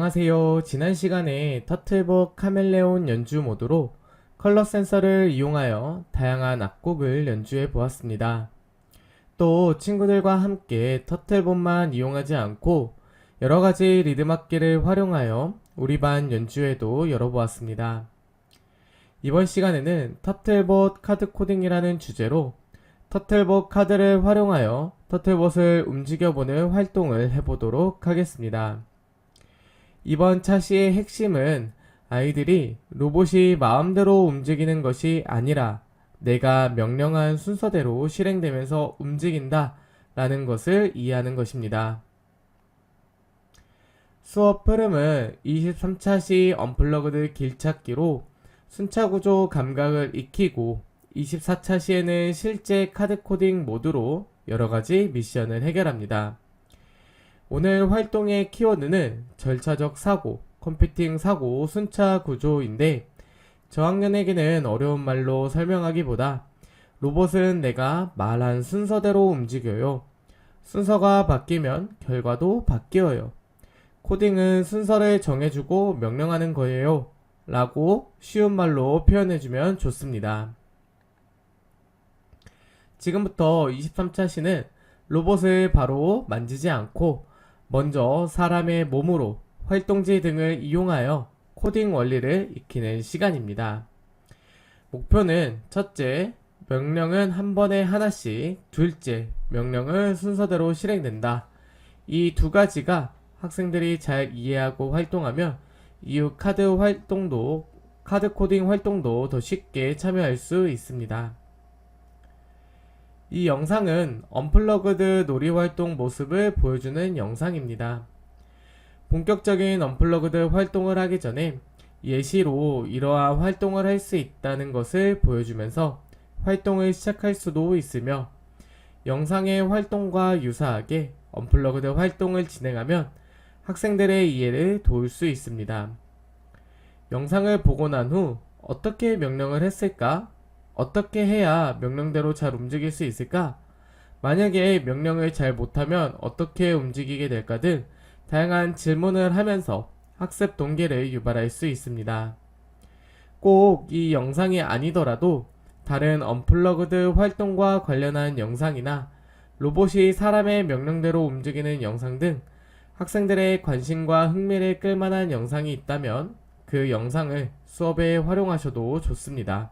안녕하세요. 지난 시간에 터틀봇 카멜레온 연주 모드로 컬러 센서를 이용하여 다양한 악곡을 연주해 보았습니다. 또 친구들과 함께 터틀봇만 이용하지 않고 여러가지 리듬 악기를 활용하여 우리 반 연주회도 열어보았습니다. 이번 시간에는 터틀봇 카드 코딩이라는 주제로 터틀봇 카드를 활용하여 터틀봇을 움직여보는 활동을 해보도록 하겠습니다. 이번 차시의 핵심은 아이들이 로봇이 마음대로 움직이는 것이 아니라 내가 명령한 순서대로 실행되면서 움직인다 라는 것을 이해하는 것입니다. 수업 흐름은 23차시 언플러그드 길찾기로 순차구조 감각을 익히고 24차시에는 실제 카드 코딩 모드로 여러가지 미션을 해결합니다. 오늘 활동의 키워드는 절차적 사고, 컴퓨팅 사고, 순차 구조인데 저학년에게는 어려운 말로 설명하기보다 로봇은 내가 말한 순서대로 움직여요. 순서가 바뀌면 결과도 바뀌어요. 코딩은 순서를 정해주고 명령하는 거예요. 라고 쉬운 말로 표현해주면 좋습니다. 지금부터 23차시는 로봇을 바로 만지지 않고 먼저 사람의 몸으로 활동지 등을 이용하여 코딩 원리를 익히는 시간입니다. 목표는 첫째, 명령은 한 번에 하나씩, 둘째, 명령은 순서대로 실행된다. 이 두 가지가 학생들이 잘 이해하고 활동하면 이후 카드 코딩 활동도 더 쉽게 참여할 수 있습니다. 이 영상은 언플러그드 놀이활동 모습을 보여주는 영상입니다. 본격적인 언플러그드 활동을 하기 전에 예시로 이러한 활동을 할 수 있다는 것을 보여주면서 활동을 시작할 수도 있으며 영상의 활동과 유사하게 언플러그드 활동을 진행하면 학생들의 이해를 도울 수 있습니다. 영상을 보고 난 후 어떻게 명령을 했을까? 어떻게 해야 명령대로 잘 움직일 수 있을까? 만약에 명령을 잘 못하면 어떻게 움직이게 될까 등 다양한 질문을 하면서 학습 동기를 유발할 수 있습니다. 꼭 이 영상이 아니더라도 다른 언플러그드 활동과 관련한 영상이나 로봇이 사람의 명령대로 움직이는 영상 등 학생들의 관심과 흥미를 끌만한 영상이 있다면 그 영상을 수업에 활용하셔도 좋습니다.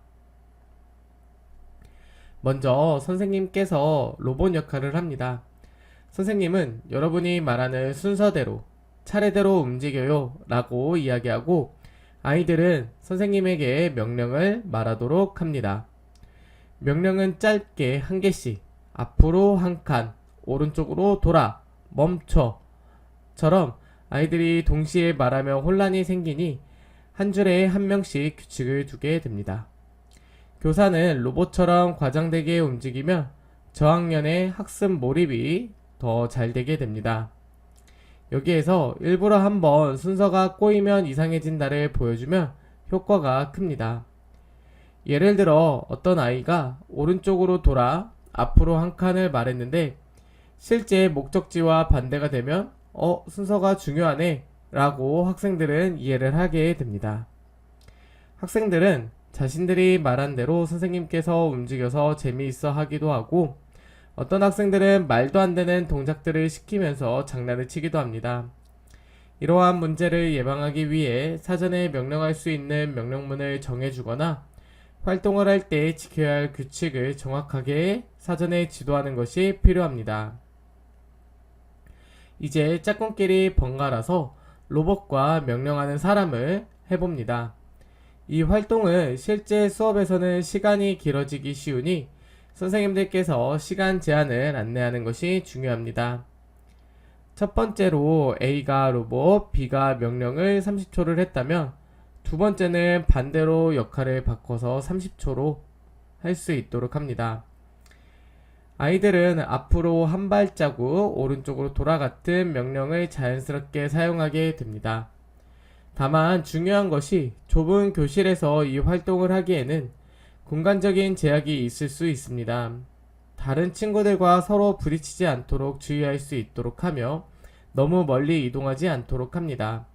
먼저 선생님께서 로봇 역할을 합니다. 선생님은 여러분이 말하는 순서대로 차례대로 움직여요 라고 이야기하고 아이들은 선생님에게 명령을 말하도록 합니다. 명령은 짧게 한 개씩 앞으로 한 칸, 오른쪽으로 돌아, 멈춰 처럼 아이들이 동시에 말하며 혼란이 생기니 한 줄에 한 명씩 규칙을 두게 됩니다. 교사는 로봇처럼 과장되게 움직이면 저학년의 학습 몰입이 더 잘 되게 됩니다. 여기에서 일부러 한번 순서가 꼬이면 이상해진다를 보여주면 효과가 큽니다. 예를 들어 어떤 아이가 오른쪽으로 돌아 앞으로 한 칸을 말했는데 실제 목적지와 반대가 되면 순서가 중요하네 라고 학생들은 이해를 하게 됩니다. 학생들은 자신들이 말한 대로 선생님께서 움직여서 재미있어 하기도 하고 어떤 학생들은 말도 안 되는 동작들을 시키면서 장난을 치기도 합니다. 이러한 문제를 예방하기 위해 사전에 명령할 수 있는 명령문을 정해주거나 활동을 할 때 지켜야 할 규칙을 정확하게 사전에 지도하는 것이 필요합니다. 이제 짝꿍끼리 번갈아서 로봇과 명령하는 사람을 해봅니다. 이 활동은 실제 수업에서는 시간이 길어지기 쉬우니 선생님들께서 시간 제한을 안내하는 것이 중요합니다. 첫 번째로 A가 로봇, B가 명령을 30초를 했다면 두 번째는 반대로 역할을 바꿔서 30초로 할 수 있도록 합니다. 아이들은 앞으로 한 발자국 오른쪽으로 돌아 같은 명령을 자연스럽게 사용하게 됩니다. 다만 중요한 것이 좁은 교실에서 이 활동을 하기에는 공간적인 제약이 있을 수 있습니다. 다른 친구들과 서로 부딪히지 않도록 주의할 수 있도록 하며 너무 멀리 이동하지 않도록 합니다.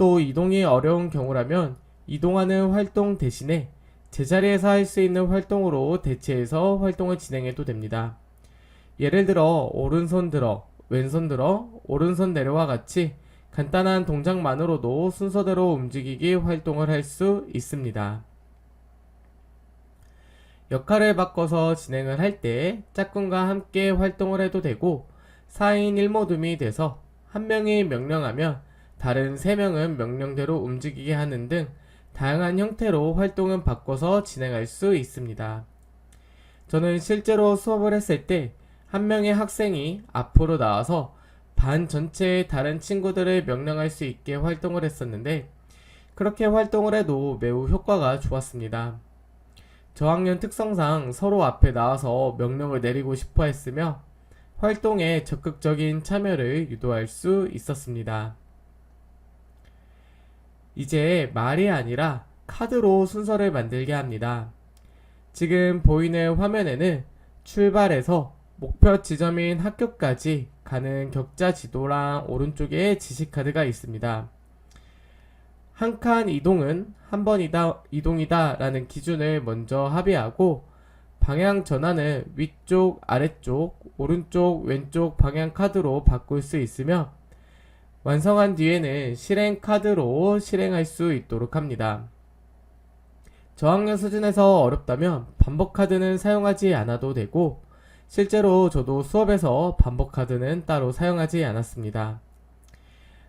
또 이동이 어려운 경우라면 이동하는 활동 대신에 제자리에서 할 수 있는 활동으로 대체해서 활동을 진행해도 됩니다. 예를 들어 오른손 들어, 왼손 들어, 오른손 내려와 같이 간단한 동작만으로도 순서대로 움직이기 활동을 할 수 있습니다. 역할을 바꿔서 진행을 할 때 짝꿍과 함께 활동을 해도 되고 4인 1모둠이 돼서 한 명이 명령하면 다른 3명은 명령대로 움직이게 하는 등 다양한 형태로 활동은 바꿔서 진행할 수 있습니다. 저는 실제로 수업을 했을 때 한 명의 학생이 앞으로 나와서 반 전체의 다른 친구들을 명령할 수 있게 활동을 했었는데 그렇게 활동을 해도 매우 효과가 좋았습니다. 저학년 특성상 서로 앞에 나와서 명령을 내리고 싶어 했으며 활동에 적극적인 참여를 유도할 수 있었습니다. 이제 말이 아니라 카드로 순서를 만들게 합니다. 지금 보이는 화면에는 출발해서 목표 지점인 학교까지 가는 격자 지도랑 오른쪽에 지시카드가 있습니다. 한 칸 이동은 한 번 이동이다 라는 기준을 먼저 합의하고 방향 전환을 위쪽, 아래쪽, 오른쪽, 왼쪽 방향 카드로 바꿀 수 있으며 완성한 뒤에는 실행 카드로 실행할 수 있도록 합니다. 저학년 수준에서 어렵다면 반복 카드는 사용하지 않아도 되고 실제로 저도 수업에서 반복 카드는 따로 사용하지 않았습니다.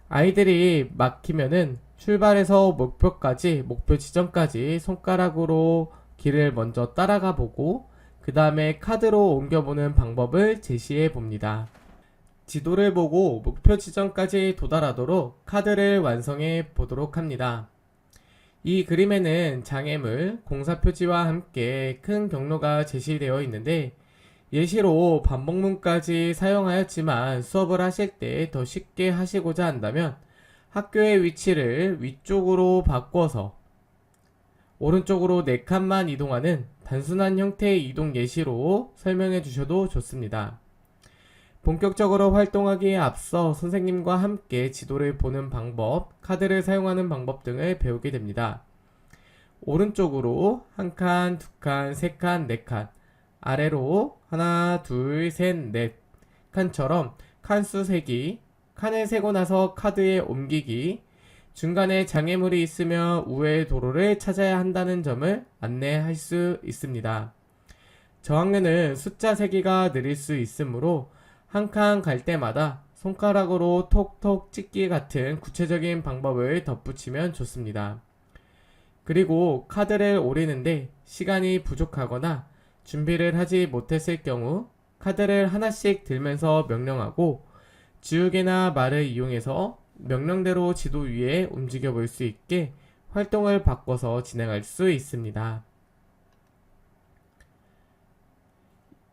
아이들이 막히면은 출발해서 목표 지점까지 손가락으로 길을 먼저 따라가 보고 그 다음에 카드로 옮겨보는 방법을 제시해 봅니다. 지도를 보고 목표 지점까지 도달하도록 카드를 완성해 보도록 합니다. 이 그림에는 장애물, 공사 표지와 함께 큰 경로가 제시되어 있는데 예시로 반복문까지 사용하였지만 수업을 하실 때 더 쉽게 하시고자 한다면 학교의 위치를 위쪽으로 바꿔서 오른쪽으로 4칸만 이동하는 단순한 형태의 이동 예시로 설명해 주셔도 좋습니다. 본격적으로 활동하기에 앞서 선생님과 함께 지도를 보는 방법, 카드를 사용하는 방법 등을 배우게 됩니다. 오른쪽으로 1칸, 2칸, 3칸, 4칸, 아래로 하나, 둘, 셋, 넷 칸처럼 칸수 세기, 칸을 세고 나서 카드에 옮기기, 중간에 장애물이 있으며 우회의 도로를 찾아야 한다는 점을 안내할 수 있습니다. 저학년은 숫자 세기가 느릴 수 있으므로 한 칸 갈 때마다 손가락으로 톡톡 찍기 같은 구체적인 방법을 덧붙이면 좋습니다. 그리고 카드를 오리는데 시간이 부족하거나 준비를 하지 못했을 경우 카드를 하나씩 들면서 명령하고 지우개나 말을 이용해서 명령대로 지도 위에 움직여 볼 수 있게 활동을 바꿔서 진행할 수 있습니다.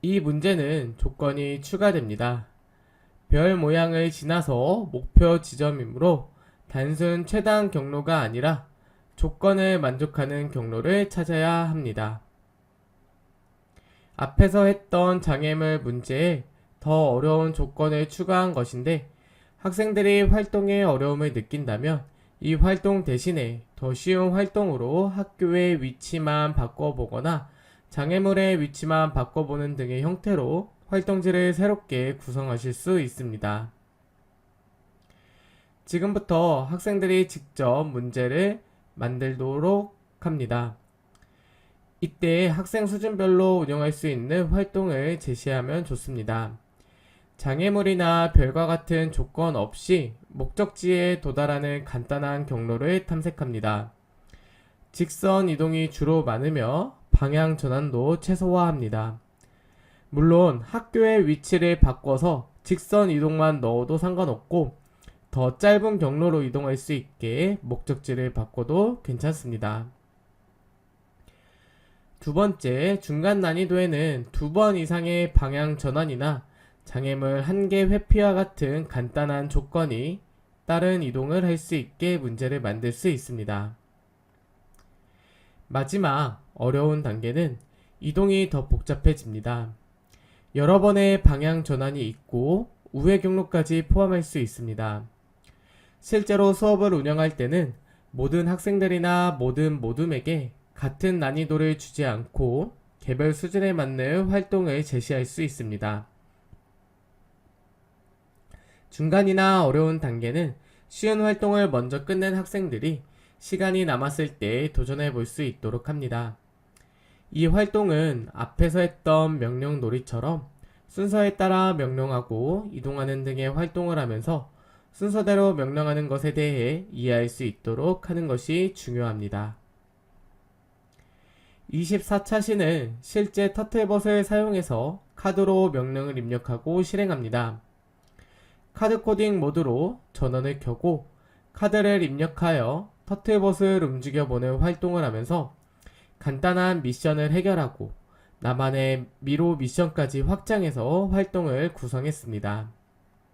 이 문제는 조건이 추가됩니다. 별 모양을 지나서 목표 지점이므로 단순 최단 경로가 아니라 조건을 만족하는 경로를 찾아야 합니다. 앞에서 했던 장애물 문제에 더 어려운 조건을 추가한 것인데 학생들이 활동에 어려움을 느낀다면 이 활동 대신에 더 쉬운 활동으로 학교의 위치만 바꿔보거나 장애물의 위치만 바꿔보는 등의 형태로 활동지를 새롭게 구성하실 수 있습니다. 지금부터 학생들이 직접 문제를 만들도록 합니다. 이때 학생 수준별로 운영할 수 있는 활동을 제시하면 좋습니다. 장애물이나 별과 같은 조건 없이 목적지에 도달하는 간단한 경로를 탐색합니다. 직선 이동이 주로 많으며 방향 전환도 최소화합니다. 물론 학교의 위치를 바꿔서 직선 이동만 넣어도 상관없고 더 짧은 경로로 이동할 수 있게 목적지를 바꿔도 괜찮습니다. 두 번째, 중간 난이도에는 2번 이상의 방향 전환이나 장애물 1개 회피와 같은 간단한 조건이 다른 이동을 할 수 있게 문제를 만들 수 있습니다. 마지막 어려운 단계는 이동이 더 복잡해집니다. 여러 번의 방향 전환이 있고 우회 경로까지 포함할 수 있습니다. 실제로 수업을 운영할 때는 모든 학생들이나 모든 모둠에게 같은 난이도를 주지 않고 개별 수준에 맞는 활동을 제시할 수 있습니다. 중간이나 어려운 단계는 쉬운 활동을 먼저 끝낸 학생들이 시간이 남았을 때 도전해 볼 수 있도록 합니다. 이 활동은 앞에서 했던 명령 놀이처럼 순서에 따라 명령하고 이동하는 등의 활동을 하면서 순서대로 명령하는 것에 대해 이해할 수 있도록 하는 것이 중요합니다. 24차 시는 실제 터틀봇을 사용해서 카드로 명령을 입력하고 실행합니다. 카드 코딩 모드로 전원을 켜고 카드를 입력하여 터틀봇을 움직여보는 활동을 하면서 간단한 미션을 해결하고 나만의 미로 미션까지 확장해서 활동을 구성했습니다.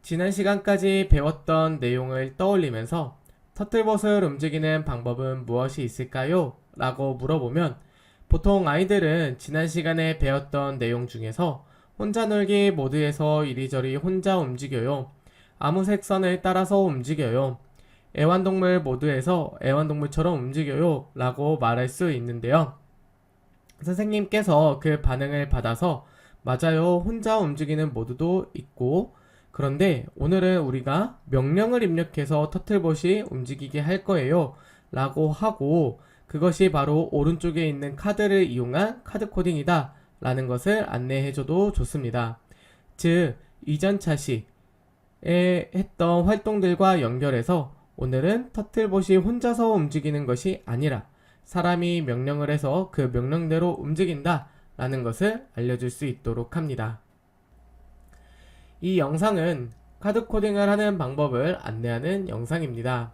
지난 시간까지 배웠던 내용을 떠올리면서 터틀봇을 움직이는 방법은 무엇이 있을까요? 라고 물어보면 보통 아이들은 지난 시간에 배웠던 내용 중에서 혼자 놀기 모드에서 이리저리 혼자 움직여요. 아무 색선을 따라서 움직여요. 애완동물 모드에서 애완동물처럼 움직여요 라고 말할 수 있는데요. 선생님께서 그 반응을 받아서 맞아요, 혼자 움직이는 모드도 있고, 그런데 오늘은 우리가 명령을 입력해서 터틀봇이 움직이게 할 거예요 라고 하고, 그것이 바로 오른쪽에 있는 카드를 이용한 카드 코딩이다 라는 것을 안내해줘도 좋습니다. 즉 이전 차시에 했던 활동들과 연결해서 오늘은 터틀봇이 혼자서 움직이는 것이 아니라 사람이 명령을 해서 그 명령대로 움직인다 라는 것을 알려줄 수 있도록 합니다. 이 영상은 카드 코딩을 하는 방법을 안내하는 영상입니다.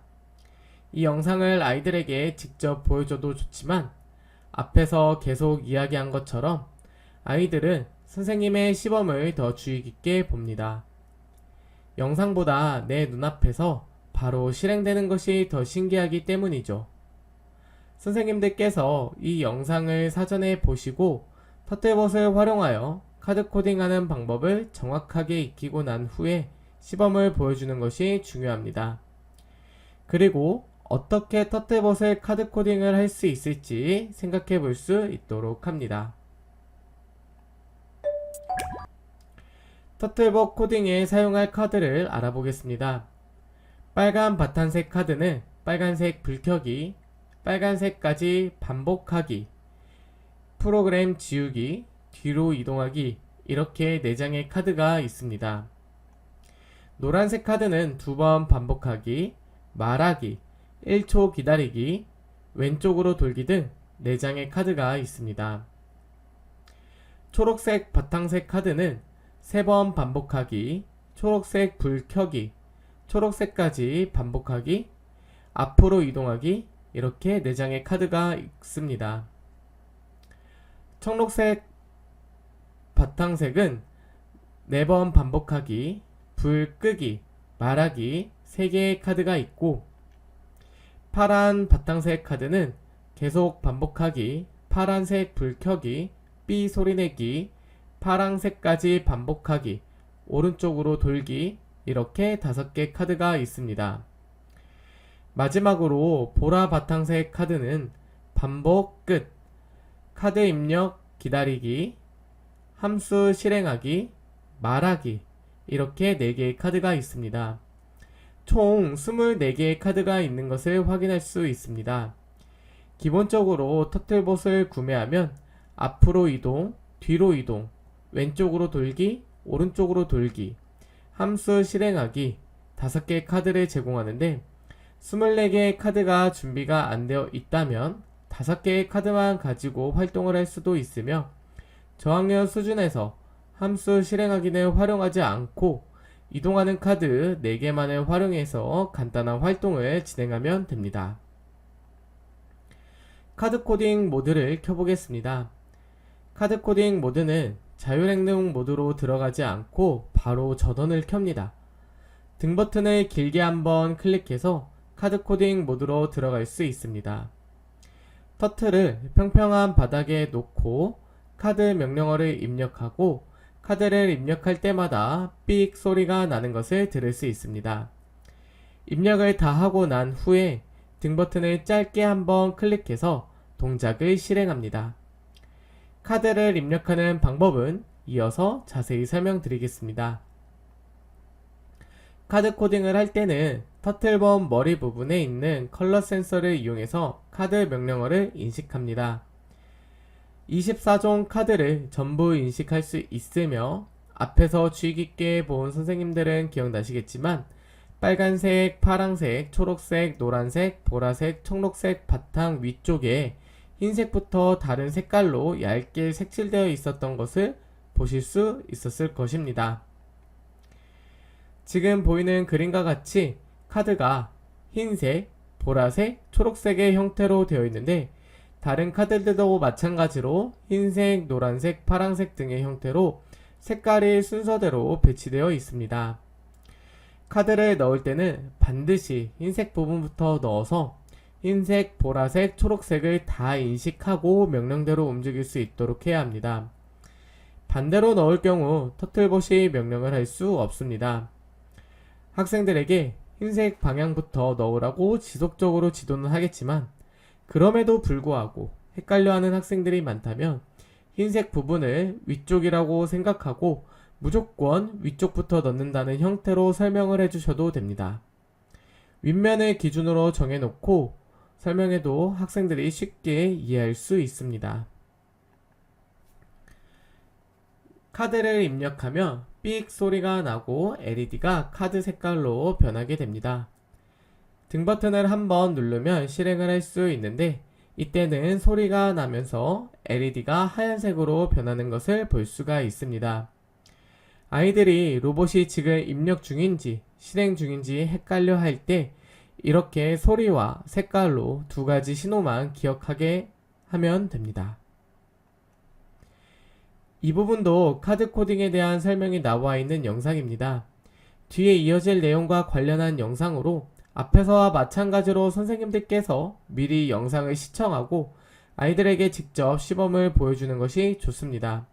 이 영상을 아이들에게 직접 보여줘도 좋지만 앞에서 계속 이야기한 것처럼 아이들은 선생님의 시범을 더 주의 깊게 봅니다. 영상보다 내 눈앞에서 바로 실행되는 것이 더 신기하기 때문이죠. 선생님들께서 이 영상을 사전에 보시고 터틀봇을 활용하여 카드 코딩하는 방법을 정확하게 익히고 난 후에 시범을 보여주는 것이 중요합니다. 그리고 어떻게 터틀봇을 카드 코딩을 할 수 있을지 생각해 볼 수 있도록 합니다. 터틀봇 코딩에 사용할 카드를 알아보겠습니다. 빨간 바탕색 카드는 빨간색 불켜기, 빨간색까지 반복하기, 프로그램 지우기, 뒤로 이동하기, 이렇게 4장의 카드가 있습니다. 노란색 카드는 2번 반복하기, 말하기, 1초 기다리기, 왼쪽으로 돌기 등 4장의 카드가 있습니다. 초록색 바탕색 카드는 3번 반복하기, 초록색 불 켜기, 초록색까지 반복하기, 앞으로 이동하기, 이렇게 4장의 카드가 있습니다. 청록색 바탕색은 4번 반복하기, 불 끄기, 말하기 3개의 카드가 있고, 파란 바탕색 카드는 계속 반복하기, 파란색 불 켜기, 삐 소리내기, 파란색까지 반복하기, 오른쪽으로 돌기, 이렇게 5개 카드가 있습니다. 마지막으로 보라 바탕색 카드는 반복 끝, 카드 입력 기다리기, 함수 실행하기, 말하기, 이렇게 4개의 카드가 있습니다. 총 24개의 카드가 있는 것을 확인할 수 있습니다. 기본적으로 터틀봇을 구매하면 앞으로 이동, 뒤로 이동, 왼쪽으로 돌기, 오른쪽으로 돌기, 함수 실행하기 5개의 카드를 제공하는데 24개의 카드가 준비가 안 되어 있다면 5개의 카드만 가지고 활동을 할 수도 있으며 저학년 수준에서 함수 실행하기는 활용하지 않고 이동하는 카드 4개만을 활용해서 간단한 활동을 진행하면 됩니다. 카드 코딩 모드를 켜보겠습니다. 카드 코딩 모드는 자율행동 모드로 들어가지 않고 바로 전원을 켭니다. 등 버튼을 길게 한번 클릭해서 카드 코딩 모드로 들어갈 수 있습니다. 터틀을 평평한 바닥에 놓고 카드 명령어를 입력하고 카드를 입력할 때마다 삑 소리가 나는 것을 들을 수 있습니다. 입력을 다 하고 난 후에 등 버튼을 짧게 한번 클릭해서 동작을 실행합니다. 카드를 입력하는 방법은 이어서 자세히 설명드리겠습니다. 카드 코딩을 할 때는 터틀범 머리 부분에 있는 컬러 센서를 이용해서 카드 명령어를 인식합니다. 24종 카드를 전부 인식할 수 있으며 앞에서 주의 깊게 본 선생님들은 기억나시겠지만 빨간색, 파란색, 초록색, 노란색, 보라색, 청록색 바탕 위쪽에 흰색부터 다른 색깔로 얇게 색칠되어 있었던 것을 보실 수 있었을 것입니다. 지금 보이는 그림과 같이 카드가 흰색, 보라색, 초록색의 형태로 되어 있는데 다른 카드들도 마찬가지로 흰색, 노란색, 파란색 등의 형태로 색깔이 순서대로 배치되어 있습니다. 카드를 넣을 때는 반드시 흰색 부분부터 넣어서 흰색, 보라색, 초록색을 다 인식하고 명령대로 움직일 수 있도록 해야 합니다. 반대로 넣을 경우 터틀봇이 명령을 할 수 없습니다. 학생들에게 흰색 방향부터 넣으라고 지속적으로 지도는 하겠지만 그럼에도 불구하고 헷갈려하는 학생들이 많다면 흰색 부분을 위쪽이라고 생각하고 무조건 위쪽부터 넣는다는 형태로 설명을 해주셔도 됩니다. 윗면을 기준으로 정해놓고 설명해도 학생들이 쉽게 이해할 수 있습니다. 카드를 입력하면 삑 소리가 나고 LED가 카드 색깔로 변하게 됩니다. 등 버튼을 한번 누르면 실행을 할 수 있는데 이때는 소리가 나면서 LED가 하얀색으로 변하는 것을 볼 수가 있습니다. 아이들이 로봇이 지금 입력 중인지 실행 중인지 헷갈려 할 때 이렇게 소리와 색깔로 두 가지 신호만 기억하게 하면 됩니다. 이 부분도 카드 코딩에 대한 설명이 나와 있는 영상입니다. 뒤에 이어질 내용과 관련한 영상으로 앞에서와 마찬가지로 선생님들께서 미리 영상을 시청하고 아이들에게 직접 시범을 보여주는 것이 좋습니다.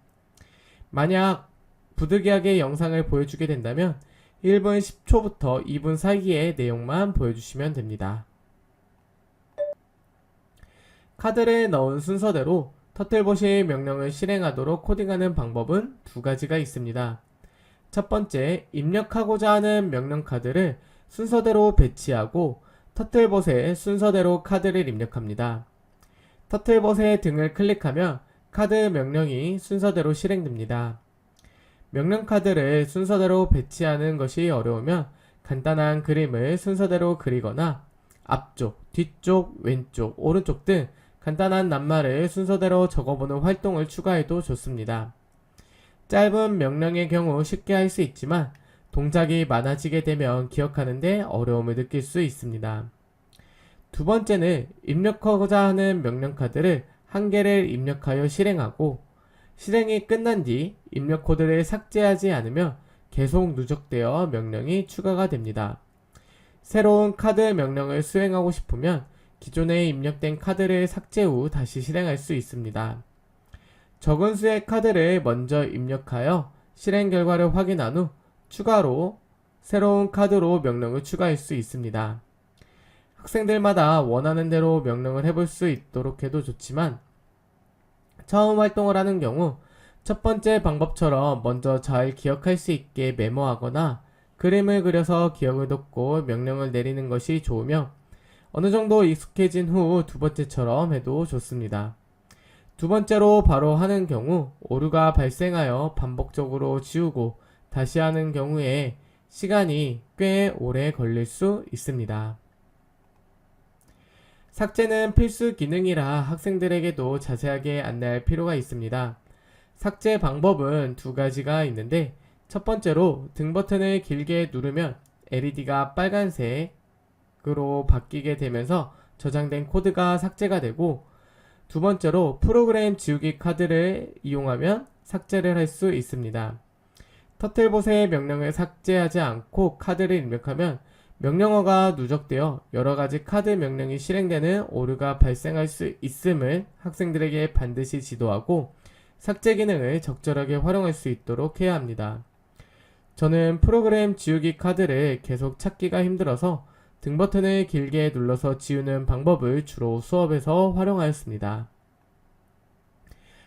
만약 부득이하게 영상을 보여주게 된다면 1분 10초부터 2분 사이의 내용만 보여주시면 됩니다. 카드를 넣은 순서대로 터틀봇이 명령을 실행하도록 코딩하는 방법은 두 가지가 있습니다. 첫 번째, 입력하고자 하는 명령 카드를 순서대로 배치하고 터틀봇에 순서대로 카드를 입력합니다. 터틀봇의 등을 클릭하면 카드 명령이 순서대로 실행됩니다. 명령 카드를 순서대로 배치하는 것이 어려우면 간단한 그림을 순서대로 그리거나 앞쪽, 뒤쪽, 왼쪽, 오른쪽 등 간단한 낱말을 순서대로 적어보는 활동을 추가해도 좋습니다. 짧은 명령의 경우 쉽게 할 수 있지만 동작이 많아지게 되면 기억하는데 어려움을 느낄 수 있습니다. 두 번째는 입력하고자 하는 명령 카드를 한 개를 입력하여 실행하고 실행이 끝난 뒤 입력 코드를 삭제하지 않으면 계속 누적되어 명령이 추가가 됩니다. 새로운 카드 명령을 수행하고 싶으면 기존에 입력된 카드를 삭제 후 다시 실행할 수 있습니다. 적은 수의 카드를 먼저 입력하여 실행 결과를 확인한 후 추가로 새로운 카드로 명령을 추가할 수 있습니다. 학생들마다 원하는 대로 명령을 해볼 수 있도록 해도 좋지만 처음 활동을 하는 경우 첫 번째 방법처럼 먼저 잘 기억할 수 있게 메모하거나 그림을 그려서 기억을 돕고 명령을 내리는 것이 좋으며 어느 정도 익숙해진 후 두 번째처럼 해도 좋습니다. 두 번째로 바로 하는 경우 오류가 발생하여 반복적으로 지우고 다시 하는 경우에 시간이 꽤 오래 걸릴 수 있습니다. 삭제는 필수 기능이라 학생들에게도 자세하게 안내할 필요가 있습니다. 삭제 방법은 두 가지가 있는데 첫 번째로 등 버튼을 길게 누르면 LED가 빨간색으로 바뀌게 되면서 저장된 코드가 삭제가 되고 두 번째로 프로그램 지우기 카드를 이용하면 삭제를 할 수 있습니다. 터틀봇의 명령을 삭제하지 않고 카드를 입력하면 명령어가 누적되어 여러가지 카드 명령이 실행되는 오류가 발생할 수 있음을 학생들에게 반드시 지도하고 삭제 기능을 적절하게 활용할 수 있도록 해야 합니다. 저는 프로그램 지우기 카드를 계속 찾기가 힘들어서 등 버튼을 길게 눌러서 지우는 방법을 주로 수업에서 활용하였습니다.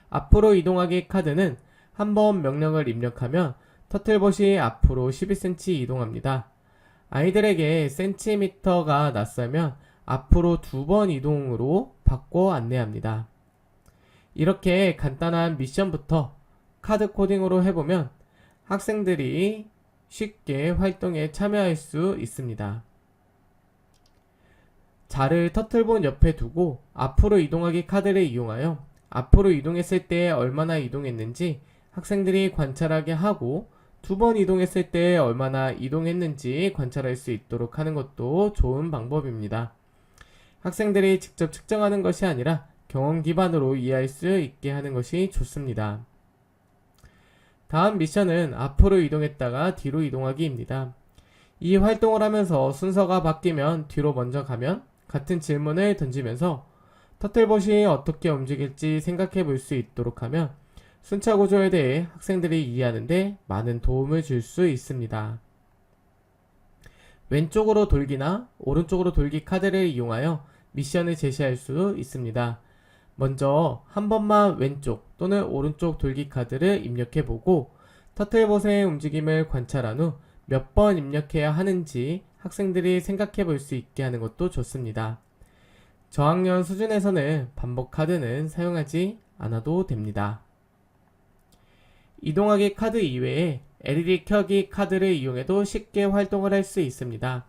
앞으로 이동하기 카드는 한번 명령을 입력하면 터틀봇이 앞으로 12cm 이동합니다. 아이들에게 센티미터가 낯설면 앞으로 2번 이동으로 바꿔 안내합니다. 이렇게 간단한 미션부터 카드 코딩으로 해보면 학생들이 쉽게 활동에 참여할 수 있습니다. 자를 터틀본 옆에 두고 앞으로 이동하기 카드를 이용하여 앞으로 이동했을 때 얼마나 이동했는지 학생들이 관찰하게 하고 2번 이동했을 때 얼마나 이동했는지 관찰할 수 있도록 하는 것도 좋은 방법입니다. 학생들이 직접 측정하는 것이 아니라 경험 기반으로 이해할 수 있게 하는 것이 좋습니다. 다음 미션은 앞으로 이동했다가 뒤로 이동하기입니다. 이 활동을 하면서 순서가 바뀌면 뒤로 먼저 가면 같은 질문을 던지면서 터틀봇이 어떻게 움직일지 생각해 볼 수 있도록 하면 순차 구조에 대해 학생들이 이해하는데 많은 도움을 줄 수 있습니다. 왼쪽으로 돌기나 오른쪽으로 돌기 카드를 이용하여 미션을 제시할 수 있습니다. 먼저 한 번만 왼쪽 또는 오른쪽 돌기 카드를 입력해 보고 터틀봇의 움직임을 관찰한 후 몇 번 입력해야 하는지 학생들이 생각해 볼 수 있게 하는 것도 좋습니다. 저학년 수준에서는 반복 카드는 사용하지 않아도 됩니다. 이동하기 카드 이외에 LED 켜기 카드를 이용해도 쉽게 활동을 할 수 있습니다.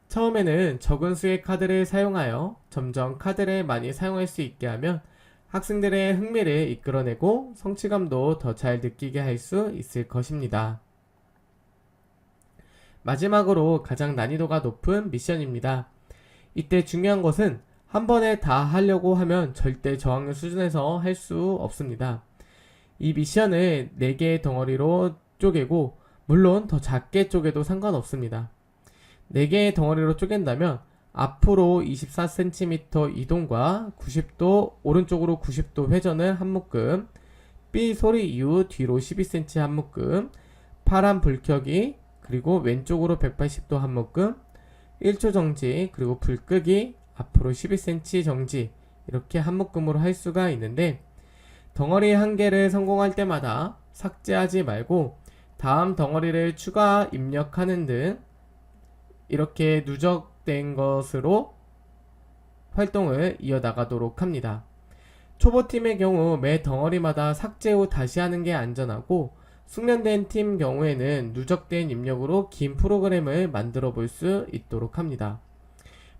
처음에는 적은 수의 카드를 사용하여 점점 카드를 많이 사용할 수 있게 하면 학생들의 흥미를 이끌어내고 성취감도 더 잘 느끼게 할 수 있을 것입니다. 마지막으로 가장 난이도가 높은 미션입니다. 이때 중요한 것은 한 번에 다 하려고 하면 절대 저학년 수준에서 할 수 없습니다. 이 미션을 4개의 덩어리로 쪼개고 물론 더 작게 쪼개도 상관없습니다. 4개의 덩어리로 쪼갠다면 앞으로 24cm 이동과 90도 오른쪽으로 90도 회전을 한 묶음, 삐 소리 이후 뒤로 12cm 한 묶음, 파란 불 켜기, 그리고 왼쪽으로 180도 한 묶음, 1초 정지, 그리고 불 끄기, 앞으로 12cm 정지, 이렇게 한 묶음으로 할 수가 있는데 덩어리 한 개를 성공할 때마다 삭제하지 말고 다음 덩어리를 추가 입력하는 등 이렇게 누적된 것으로 활동을 이어나가도록 합니다. 초보팀의 경우 매 덩어리마다 삭제 후 다시 하는 게 안전하고 숙련된 팀 경우에는 누적된 입력으로 긴 프로그램을 만들어 볼 수 있도록 합니다.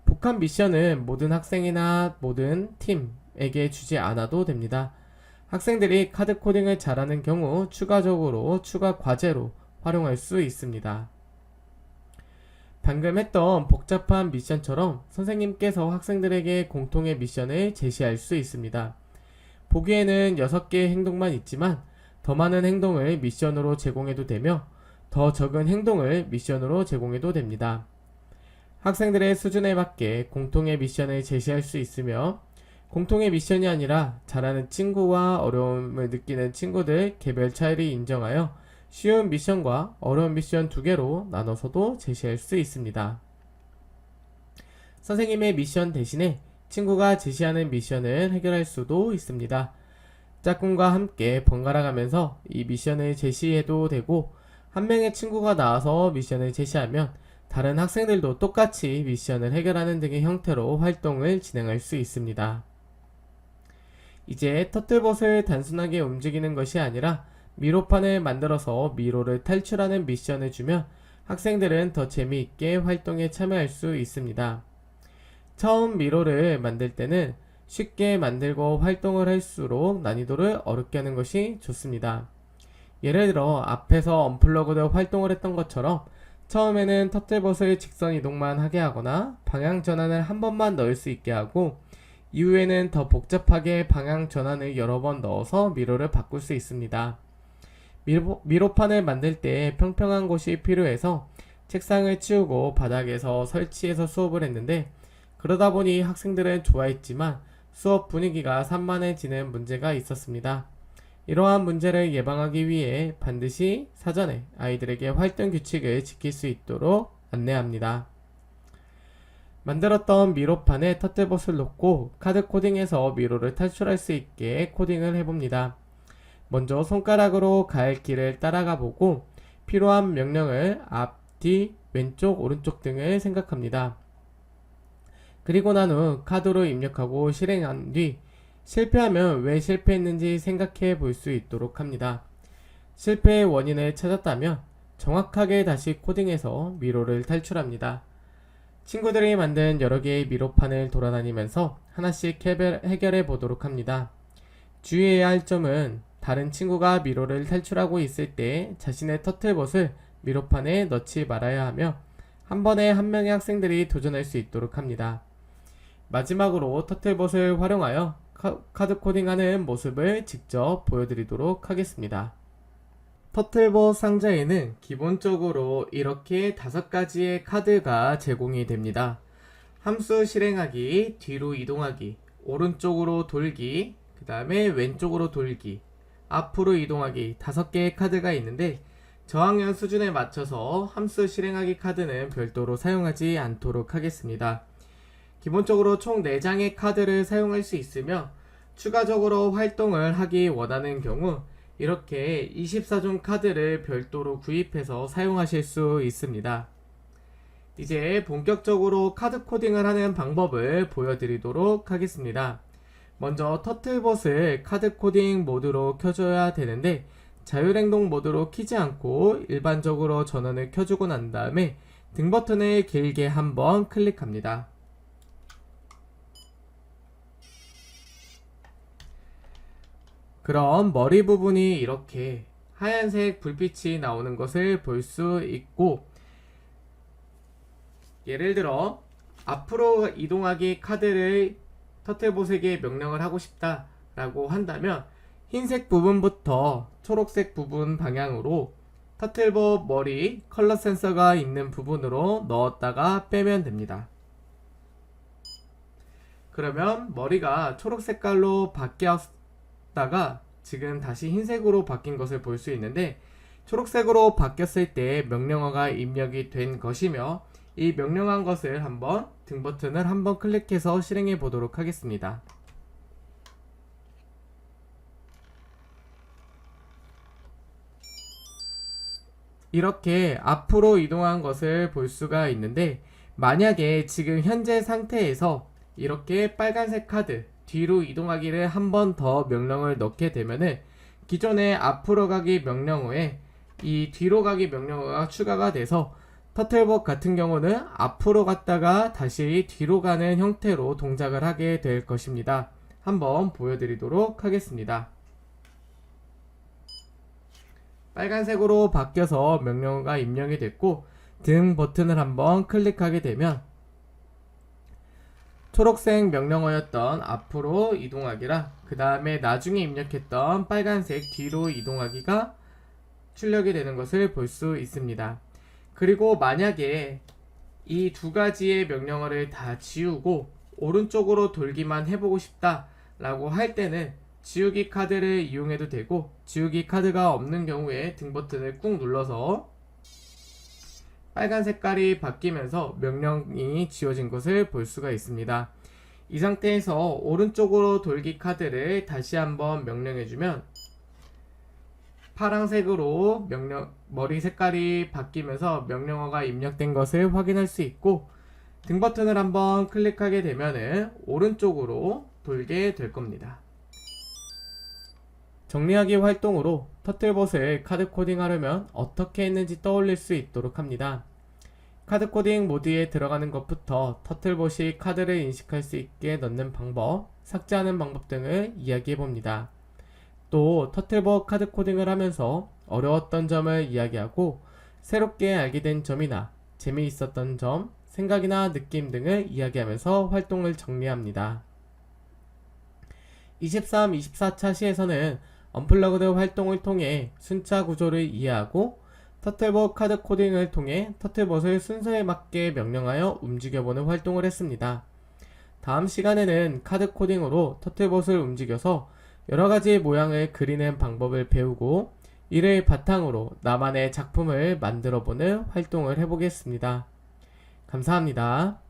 복합 미션은 모든 학생이나 모든 팀에게 주지 않아도 됩니다. 학생들이 카드 코딩을 잘하는 경우 추가적으로 추가 과제로 활용할 수 있습니다. 방금 했던 복잡한 미션처럼 선생님께서 학생들에게 공통의 미션을 제시할 수 있습니다. 보기에는 6개의 행동만 있지만 더 많은 행동을 미션으로 제공해도 되며 더 적은 행동을 미션으로 제공해도 됩니다. 학생들의 수준에 맞게 공통의 미션을 제시할 수 있으며 공통의 미션이 아니라 잘하는 친구와 어려움을 느끼는 친구들 개별 차이를 인정하여 쉬운 미션과 어려운 미션 2개로 나눠서도 제시할 수 있습니다. 선생님의 미션 대신에 친구가 제시하는 미션을 해결할 수도 있습니다. 짝꿍과 함께 번갈아 가면서 이 미션을 제시해도 되고 한 명의 친구가 나와서 미션을 제시하면 다른 학생들도 똑같이 미션을 해결하는 등의 형태로 활동을 진행할 수 있습니다. 이제 터틀봇을 단순하게 움직이는 것이 아니라 미로판을 만들어서 미로를 탈출하는 미션을 주면 학생들은 더 재미있게 활동에 참여할 수 있습니다. 처음 미로를 만들 때는 쉽게 만들고 활동을 할수록 난이도를 어렵게 하는 것이 좋습니다. 예를 들어 앞에서 언플러그드 활동을 했던 것처럼 처음에는 터틀봇을 직선 이동만 하게 하거나 방향 전환을 한 번만 넣을 수 있게 하고 이후에는 더 복잡하게 방향 전환을 여러 번 넣어서 미로를 바꿀 수 있습니다. 미로판을 만들 때 평평한 곳이 필요해서 책상을 치우고 바닥에서 설치해서 수업을 했는데 그러다 보니 학생들은 좋아했지만 수업 분위기가 산만해지는 문제가 있었습니다. 이러한 문제를 예방하기 위해 반드시 사전에 아이들에게 활동 규칙을 지킬 수 있도록 안내합니다. 만들었던 미로판에 터틀봇을 놓고 카드 코딩에서 미로를 탈출할 수 있게 코딩을 해봅니다. 먼저 손가락으로 갈 길을 따라가 보고 필요한 명령을 앞, 뒤, 왼쪽, 오른쪽 등을 생각합니다. 그리고 난 후 카드로 입력하고 실행한 뒤 실패하면 왜 실패했는지 생각해 볼 수 있도록 합니다. 실패의 원인을 찾았다면 정확하게 다시 코딩해서 미로를 탈출합니다. 친구들이 만든 여러 개의 미로판을 돌아다니면서 하나씩 해결해 보도록 합니다. 주의해야 할 점은 다른 친구가 미로를 탈출하고 있을 때 자신의 터틀봇을 미로판에 넣지 말아야 하며 한 번에 한 명의 학생들이 도전할 수 있도록 합니다. 마지막으로 터틀봇을 활용하여 카드 코딩하는 모습을 직접 보여드리도록 하겠습니다. 터틀봇 상자에는 기본적으로 이렇게 5가지의 카드가 제공이 됩니다. 함수 실행하기, 뒤로 이동하기, 오른쪽으로 돌기, 그 다음에 왼쪽으로 돌기, 앞으로 이동하기 5개의 카드가 있는데 저학년 수준에 맞춰서 함수 실행하기 카드는 별도로 사용하지 않도록 하겠습니다. 기본적으로 총 4장의 카드를 사용할 수 있으며 추가적으로 활동을 하기 원하는 경우 이렇게 24종 카드를 별도로 구입해서 사용하실 수 있습니다. 이제 본격적으로 카드 코딩을 하는 방법을 보여드리도록 하겠습니다. 먼저 터틀봇을 카드 코딩 모드로 켜줘야 되는데 자율행동 모드로 키지 않고 일반적으로 전원을 켜주고 난 다음에 등 버튼을 길게 한번 클릭합니다. 그럼 머리 부분이 이렇게 하얀색 불빛이 나오는 것을 볼 수 있고, 예를 들어 앞으로 이동하기 카드를 터틀봇에게 명령을 하고 싶다 라고 한다면 흰색 부분부터 초록색 부분 방향으로 터틀봇 머리 컬러 센서가 있는 부분으로 넣었다가 빼면 됩니다. 그러면 머리가 초록 색깔로 바뀌었다가 지금 다시 흰색으로 바뀐 것을 볼 수 있는데, 초록색으로 바뀌었을 때 명령어가 입력이 된 것이며 이 명령한 것을 한번 등 버튼을 한번 클릭해서 실행해 보도록 하겠습니다. 이렇게 앞으로 이동한 것을 볼 수가 있는데, 만약에 지금 현재 상태에서 이렇게 빨간색 카드 뒤로 이동하기를 한 번 더 명령을 넣게 되면은 기존의 앞으로 가기 명령어에 이 뒤로 가기 명령어가 추가가 돼서 터틀봇 같은 경우는 앞으로 갔다가 다시 뒤로 가는 형태로 동작을 하게 될 것입니다. 한번 보여드리도록 하겠습니다. 빨간색으로 바뀌어서 명령어가 입력이 됐고 등 버튼을 한번 클릭하게 되면 초록색 명령어였던 앞으로 이동하기랑 그 다음에 나중에 입력했던 빨간색 뒤로 이동하기가 출력이 되는 것을 볼 수 있습니다. 그리고 만약에 이 2가지의 명령어를 다 지우고 오른쪽으로 돌기만 해보고 싶다 라고 할 때는 지우기 카드를 이용해도 되고, 지우기 카드가 없는 경우에 등 버튼을 꾹 눌러서 빨간 색깔이 바뀌면서 명령이 지워진 것을 볼 수가 있습니다. 이 상태에서 오른쪽으로 돌기 카드를 다시 한번 명령해주면 파란색으로 머리 색깔이 바뀌면서 명령어가 입력된 것을 확인할 수 있고, 등 버튼을 한번 클릭하게 되면 오른쪽으로 돌게 될 겁니다. 정리하기 활동으로 터틀봇을 카드 코딩하려면 어떻게 했는지 떠올릴 수 있도록 합니다. 카드 코딩 모드에 들어가는 것부터 터틀봇이 카드를 인식할 수 있게 넣는 방법, 삭제하는 방법 등을 이야기해 봅니다. 또 터틀봇 카드 코딩을 하면서 어려웠던 점을 이야기하고 새롭게 알게 된 점이나 재미있었던 점, 생각이나 느낌 등을 이야기하면서 활동을 정리합니다. 23, 24차 시에서는 언플러그드 활동을 통해 순차 구조를 이해하고 터틀봇 카드 코딩을 통해 터틀봇을 순서에 맞게 명령하여 움직여보는 활동을 했습니다. 다음 시간에는 카드 코딩으로 터틀봇을 움직여서 여러가지 모양을 그리는 방법을 배우고 이를 바탕으로 나만의 작품을 만들어보는 활동을 해보겠습니다. 감사합니다.